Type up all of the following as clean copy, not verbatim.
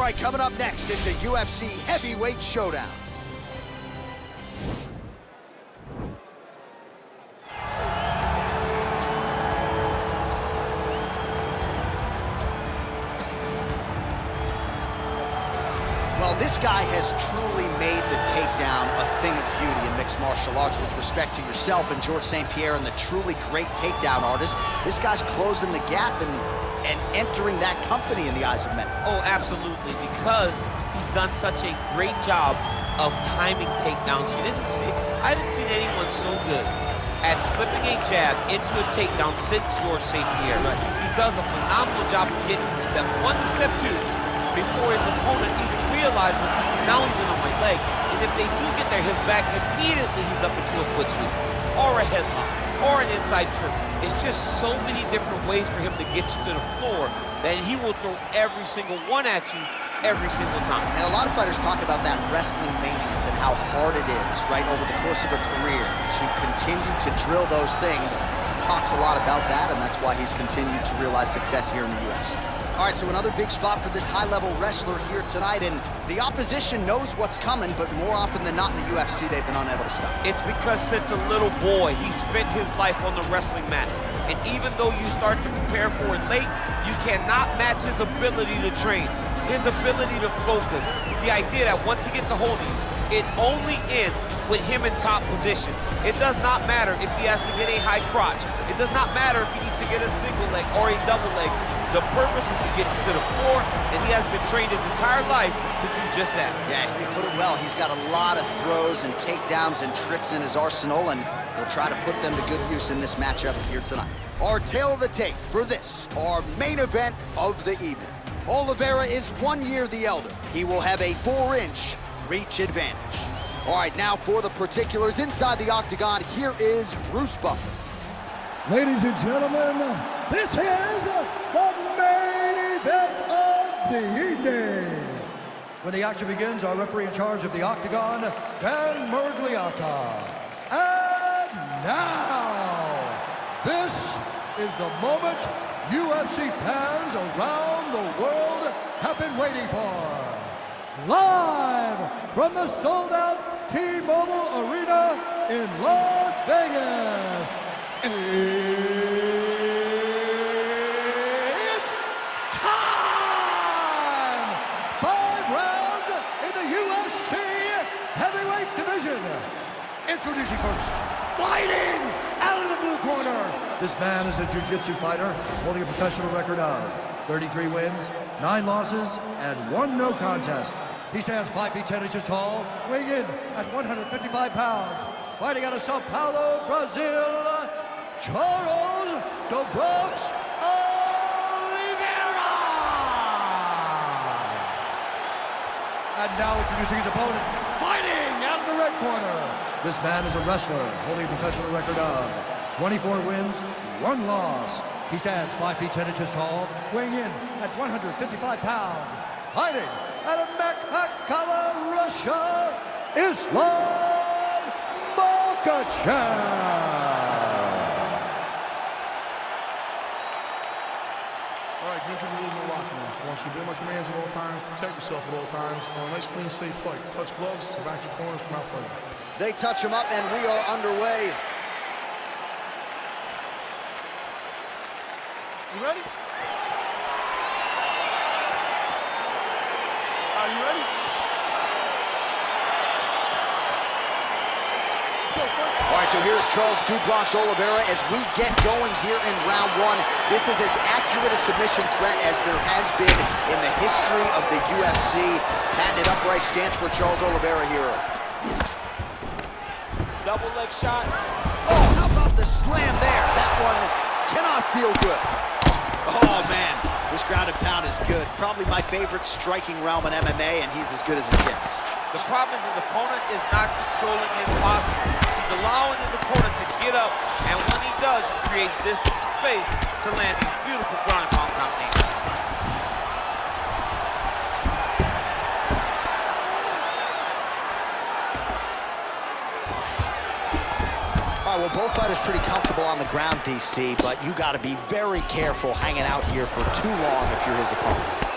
right, coming up next, it's a UFC heavyweight showdown. Well, this guy has truly made the takedown a thing of beauty in mixed martial arts. With respect to yourself and George St. Pierre and the truly great takedown artists, this guy's closing the gap and entering that company in the eyes of many. Oh, absolutely, because he's done such a great job of timing takedowns. I didn't see anyone so good at slipping a jab into a takedown since George St. Pierre. Right. He does a phenomenal job of getting from step 1 to step 2 before his opponent even realizes now he's in on my leg. And if they do get their hips back, immediately he's up into a foot sweep or a headlock or an inside trip. It's just so many different ways for him to get you to the floor that he will throw every single one at you every single time. And a lot of fighters talk about that wrestling maintenance and how hard it is, right, over the course of a career to continue to drill those things. He talks a lot about that, and that's why he's continued to realize success here in the UFC. All right, so another big spot for this high-level wrestler here tonight, and the opposition knows what's coming, but more often than not in the UFC, they've been unable to stop. It's because since a little boy, he spent his life on the wrestling mat. And even though you start to prepare for it late, you cannot match his ability to train, his ability to focus. The idea that once he gets a hold of you, it only ends with him in top position. It does not matter if he has to get a high crotch. It does not matter if he needs to get a single leg or a double leg. The purpose is to get you to the floor, and he has been trained his entire life to do just that. Yeah, he put it well. He's got a lot of throws and takedowns and trips in his arsenal, and he'll try to put them to good use in this matchup here tonight. Our tail of the tape for this, our main event of the evening. Oliveira is 1 year the elder. He will have a 4-inch reach advantage. All right, now for the particulars inside the octagon, here is Bruce Buffer. Ladies and gentlemen, this is the main event of the evening. When the action begins, our referee in charge of the octagon, Dan Murgliata. And now, this is the moment UFC fans around the world have been waiting for. Live from the sold-out T-Mobile Arena in Las Vegas. It's time! 5 rounds in the UFC heavyweight division. Introducing first, fighting out of the blue corner. This man is a jiu-jitsu fighter holding a professional record of 33 wins, 9 losses, and 1 no contest. He stands 5 feet 10 inches tall, weighing in at 155 pounds. Fighting out of Sao Paulo, Brazil, Charles "The Bronx" Oliveira! And now introducing his opponent, fighting out of the red corner. This man is a wrestler holding a professional record of 24 wins, 1 loss. He stands 5 feet 10 inches tall, weighing in at 155 pounds. Fighting out of Makhachev, Russia, Islam Makhachev. All right, get to the rules of the locker room. I want you to obey my commands at all times, protect yourself at all times. I want a nice, clean, safe fight. Touch gloves, back your corners, come out fighting. They touch him up, and we are underway. You ready? Are you ready? All right, so here's Charles "Du Bronx" Oliveira as we get going here in round 1. This is as accurate a submission threat as there has been in the history of the UFC. Patented upright stance for Charles Oliveira here. Double leg shot. Oh, how about the slam there? That one cannot feel good. Oh, man, this ground and pound is good. Probably my favorite striking realm in MMA, and he's as good as it gets. The problem is his opponent is not controlling his posture. He's allowing his opponent to get up, and when he does, he creates this space to land these beautiful ground and pound combinations. All right, well, both fighters pretty comfortable on the ground, DC, but you got to be very careful hanging out here for too long if you're his opponent.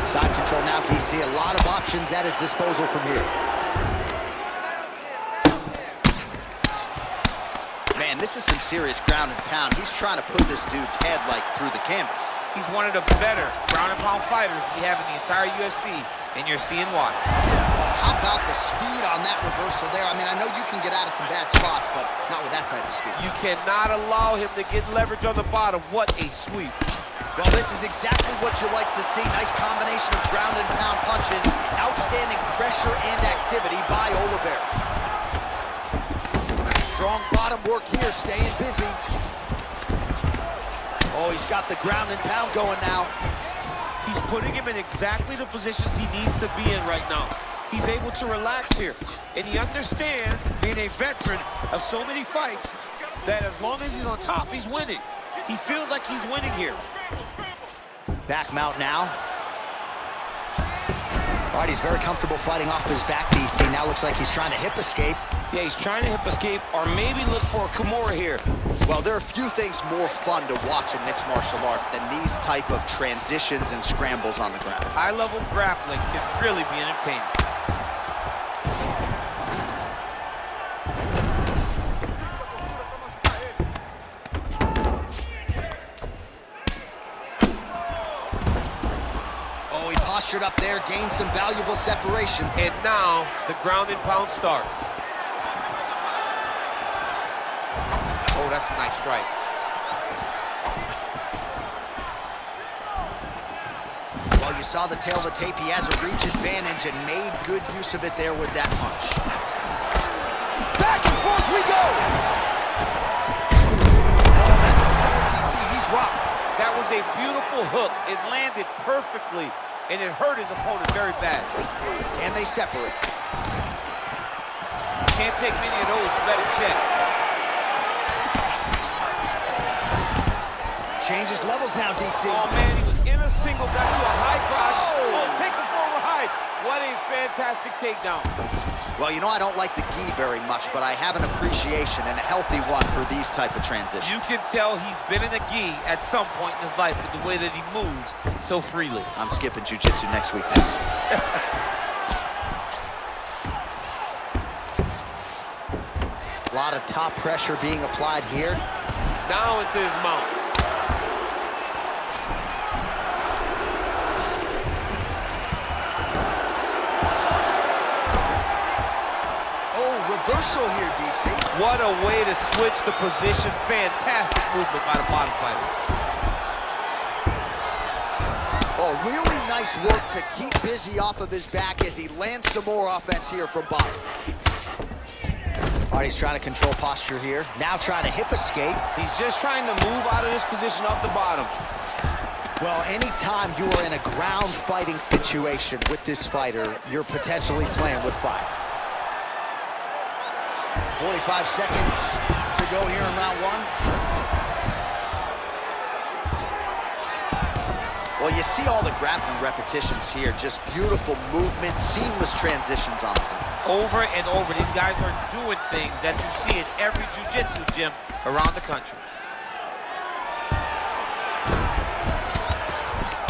Side control now, DC. A lot of options at his disposal from here. Man, this is some serious ground and pound. He's trying to put this dude's head, like, through the canvas. He's one of the better ground and pound fighters we have in the entire UFC, and you're seeing why. How about the speed on that reversal there? I mean, I know you can get out of some bad spots, but not with that type of speed. You cannot allow him to get leverage on the bottom. What a sweep. Well, this is exactly what you like to see. Nice combination of ground and pound punches. Outstanding pressure and activity by Oliveira. Strong bottom work here, staying busy. Oh, he's got the ground and pound going now. He's putting him in exactly the positions he needs to be in right now. He's able to relax here, and he understands, being a veteran of so many fights, that as long as he's on top, he's winning. He feels like he's winning here. Back mount now. All right, he's very comfortable fighting off his back, DC. Now looks like he's trying to hip escape. Yeah, he's trying to hip escape or maybe look for a Kimura here. Well, there are few things more fun to watch in mixed martial arts than these type of transitions and scrambles on the ground. High-level grappling can really be entertaining. Oh, he postured up there, gained some valuable separation. And now the ground and pound starts. Oh, that's a nice strike. Well, you saw the tail of the tape. He has a reach advantage and made good use of it there with that punch. Back and forth we go! Oh, that's a setup, DC. He's rocked. That was a beautiful hook. It landed perfectly, and it hurt his opponent very bad. And they separate. Can't take many of those. You better check. Changes levels now, DC. Oh, man, he was in a single, got to a high crotch. Oh, takes it for a ride. What a fantastic takedown. Well, you know, I don't like the gi very much, but I have an appreciation and a healthy one for these type of transitions. You can tell he's been in a gi at some point in his life with the way that he moves so freely. I'm skipping jiu-jitsu next week, too. A lot of top pressure being applied here. Now into his mount. Reversal here, DC. What a way to switch the position. Fantastic movement by the bottom fighter. Oh, really nice work to keep busy off of his back as he lands some more offense here from bottom. All right, he's trying to control posture here. Now trying to hip escape. He's just trying to move out of this position off the bottom. Well, anytime you are in a ground fighting situation with this fighter, you're potentially playing with fire. 45 seconds to go here in round one. Well, you see all the grappling repetitions here. Just beautiful movement, seamless transitions on the ground. Over and over, these guys are doing things that you see in every jiu-jitsu gym around the country.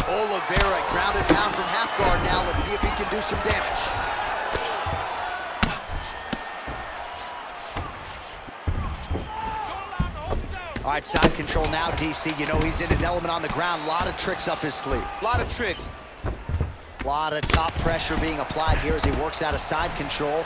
Oliveira grounded pound from half guard now. Let's see if he can do some damage. All right, side control now, DC. You know he's in his element on the ground. A lot of tricks up his sleeve. A lot of tricks. A lot of top pressure being applied here as he works out of side control.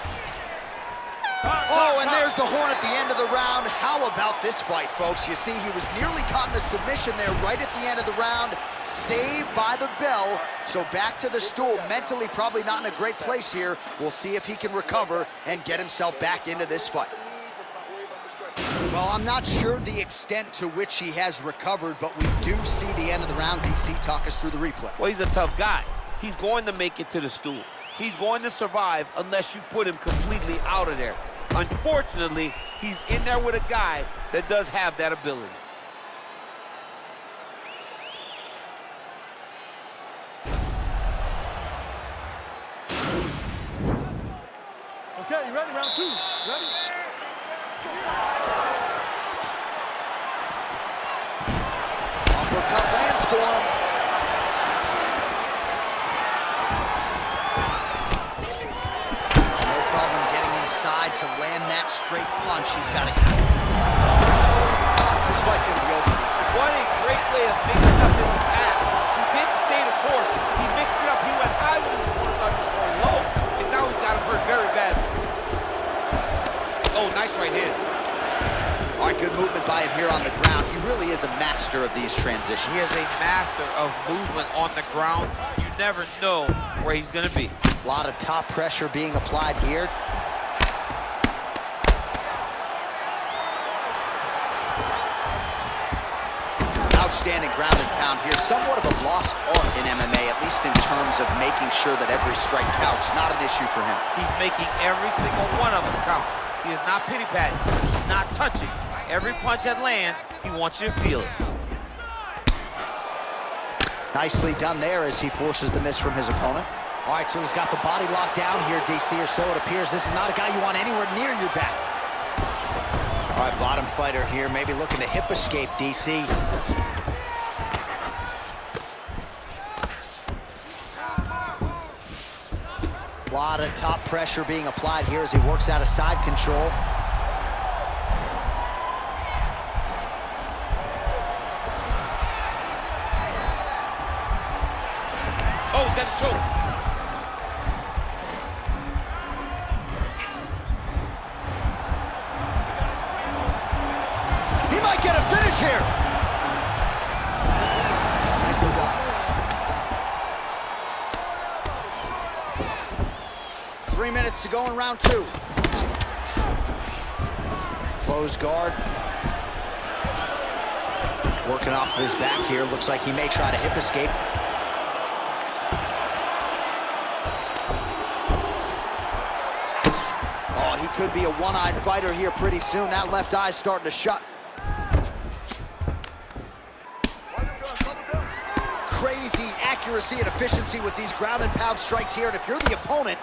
Oh, and there's the horn at the end of the round. How about this fight, folks? You see, he was nearly caught in a submission there right at the end of the round. Saved by the bell. So back to the stool. Mentally probably not in a great place here. We'll see if he can recover and get himself back into this fight. Well, I'm not sure the extent to which he has recovered, but we do see the end of the round. DC, talk us through the replay. Well, he's a tough guy. He's going to make it to the stool. He's going to survive unless you put him completely out of there. Unfortunately, he's in there with a guy that does have that ability. Okay, you ready? Round two. Ready? Uppercut lands for him. to land that straight punch. He's got to get over the top. This fight's going to be over. What a great way of mixing up his attack. He didn't stay the course. He mixed it up. He went high with his opponent, thought he was going low, and now he's got him hurt very badly. Oh, nice right hand. All right, good movement by him here on the ground. He really is a master of these transitions. He is a master of movement on the ground. You never know where he's going to be. A lot of top pressure being applied here. Outstanding ground and pound here. Somewhat of a lost art in MMA, at least in terms of making sure that every strike counts. Not an issue for him. He's making every single one of them count. He is not pity-patting. He's not touching. Every punch that lands, he wants you to feel it. Nicely done there as he forces the miss from his opponent. All right, so he's got the body locked down here, DC, or so it appears. This is not a guy you want anywhere near your back. All right, bottom fighter here, maybe looking to hip escape, DC. A lot of top pressure being applied here as he works out of side control. Oh, he's got the choke. He might get a finish here. Nicely done. 3 minutes to go in round 2. Closed guard. Working off of his back here. Looks like he may try to hip escape. Oh, he could be a one-eyed fighter here pretty soon. That left eye's starting to shut. Crazy accuracy and efficiency with these ground and pound strikes here. And if you're the opponent,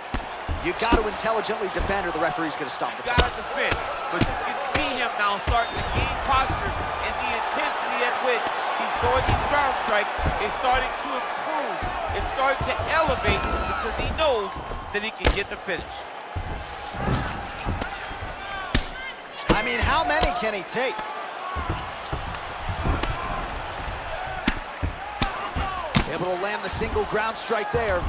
you got to intelligently defend or the referee's going to stop the fight. Got to defend. But you can see him now starting to gain posture, and the intensity at which he's throwing these ground strikes is starting to improve. It's starting to elevate because he knows that he can get the finish. I mean, how many can he take? Able to land the single ground strike there.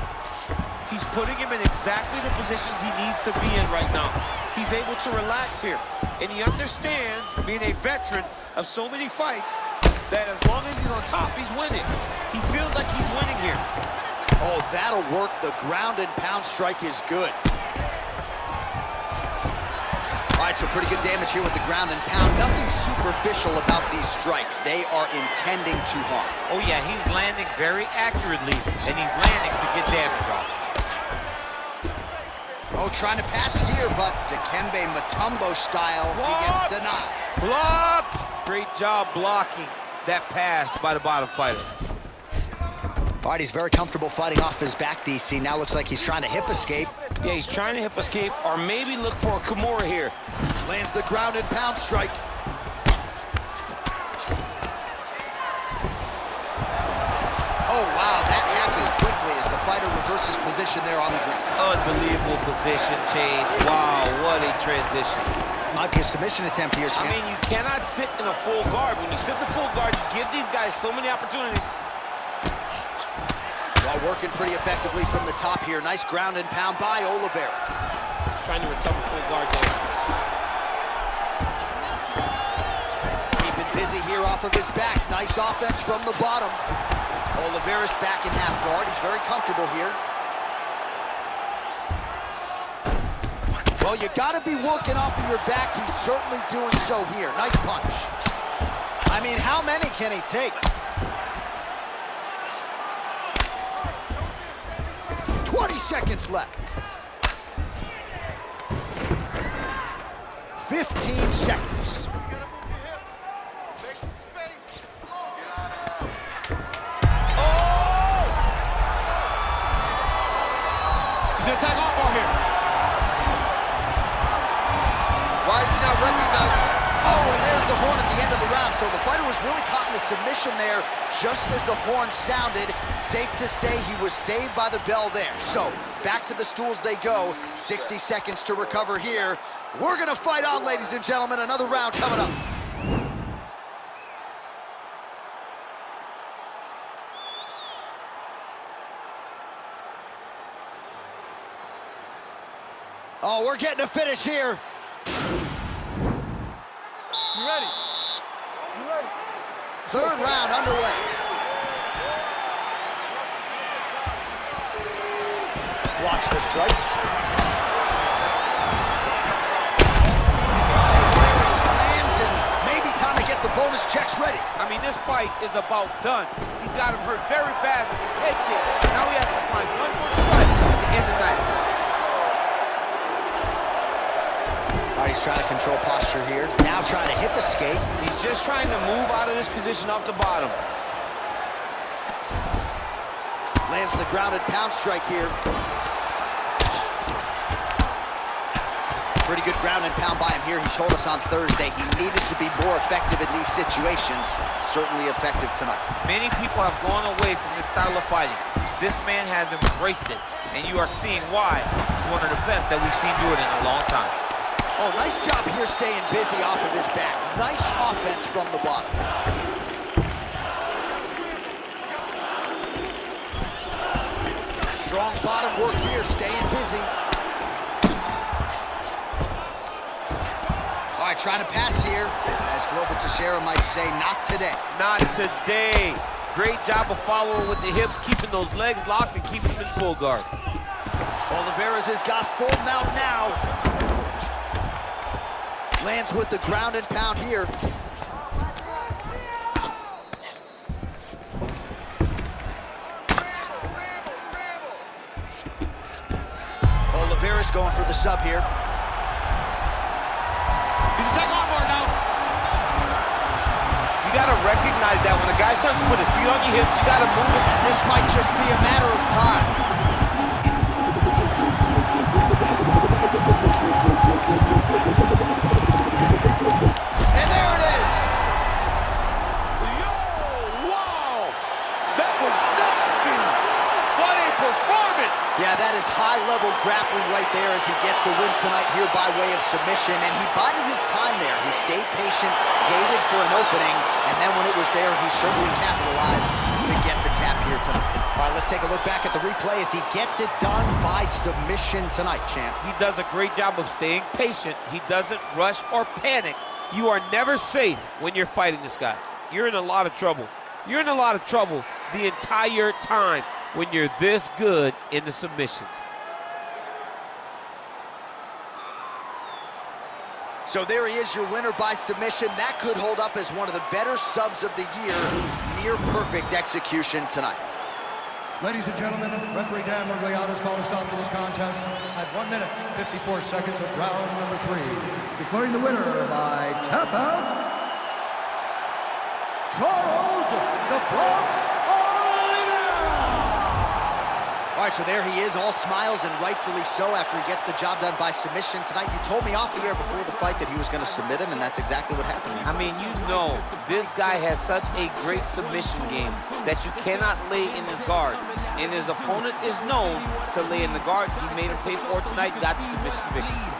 He's putting him in exactly the positions he needs to be in right now. He's able to relax here, and he understands, being a veteran of so many fights, that as long as he's on top, he's winning. He feels like he's winning here. Oh, that'll work. The ground and pound strike is good. All right, so pretty good damage here with the ground and pound. Nothing superficial about these strikes. They are intending to harm. Oh, yeah, he's landing very accurately, and he's landing to get damage off. Oh, trying to pass here, but Dikembe Mutombo style, he gets denied. Blocked! Great job blocking that pass by the bottom fighter. All right, he's very comfortable fighting off his back, DC. Now looks like he's trying to hip escape. Yeah, he's trying to hip escape or maybe look for a Kimura here. Lands the ground and pound strike. Oh, wow, that happened quickly as the fighter reverses position there on the ground. Unbelievable position change. Wow, what a transition. Might be a submission attempt here, champ. I mean, you cannot sit in a full guard. When you sit in the full guard, you give these guys so many opportunities. While working pretty effectively from the top here. Nice ground and pound by Oliveira. Trying to recover full guard there. Keeping busy here off of his back. Nice offense from the bottom. Oliveira's back in half guard. He's very comfortable here. Well, you gotta be working off of your back. He's certainly doing so here. Nice punch. I mean, how many can he take? 20 seconds left. 15 seconds. He's gonna tag on ball here. Why is he not recognized? Oh, and there's the horn at the end of the round, so the fighter was really caught in a submission there just as the horn sounded. Safe to say he was saved by the bell there. So, back to the stools they go. 60 seconds to recover here. We're gonna fight on, ladies and gentlemen. Another round coming up. Oh, we're getting a finish here. You ready? You ready? Third round underway. Blocks the strikes. Lands, and maybe time to get the bonus checks ready. I mean, this fight is about done. He's got him hurt very bad with his head kick. Now he has to find one more strike to end the night. All right, he's trying to control posture here. Now trying to hip escape. He's just trying to move out of this position off the bottom. Lands the grounded pound strike here. Pretty good ground and pound by him here. He told us on Thursday he needed to be more effective in these situations. Certainly effective tonight. Many people have gone away from this style of fighting. This man has embraced it, and you are seeing why he's one of the best that we've seen do it in a long time. Oh, nice job here staying busy off of his back. Nice offense from the bottom. Strong bottom work here, staying busy. All right, trying to pass here. As Glover Teixeira might say, not today. Not today. Great job of following with the hips, keeping those legs locked and keeping them in full guard. Oliveira's has got full mount now. Lands with the ground and pound here. Oliveira's going for the sub here. He's attacking armbar now. You gotta recognize that when a guy starts to put his feet on your hips, you gotta move him. And this might just be a matter of time. Yeah, that is high-level grappling right there as he gets the win tonight here by way of submission, and he bided his time there. He stayed patient, waited for an opening, and then when it was there, he certainly capitalized to get the tap here tonight. All right, let's take a look back at the replay as he gets it done by submission tonight, champ. He does a great job of staying patient. He doesn't rush or panic. You are never safe when you're fighting this guy. You're in a lot of trouble. You're in a lot of trouble the entire time when you're this good in the submissions. So there he is, your winner by submission. That could hold up as one of the better subs of the year. Near perfect execution tonight. Ladies and gentlemen, referee Dan Murgliano's called a stop to this contest at 1 minute, 54 seconds of round number 3. Declaring the winner by tap out, Charles the Bronx Oliveira! All right, so there he is, all smiles and rightfully so after he gets the job done by submission tonight. You told me off the air before the fight that he was going to submit him, and that's exactly what happened. I mean, you know, this guy has such a great submission game that you cannot lay in his guard. And his opponent is known to lay in the guard. He made him pay for it tonight, got the submission victory.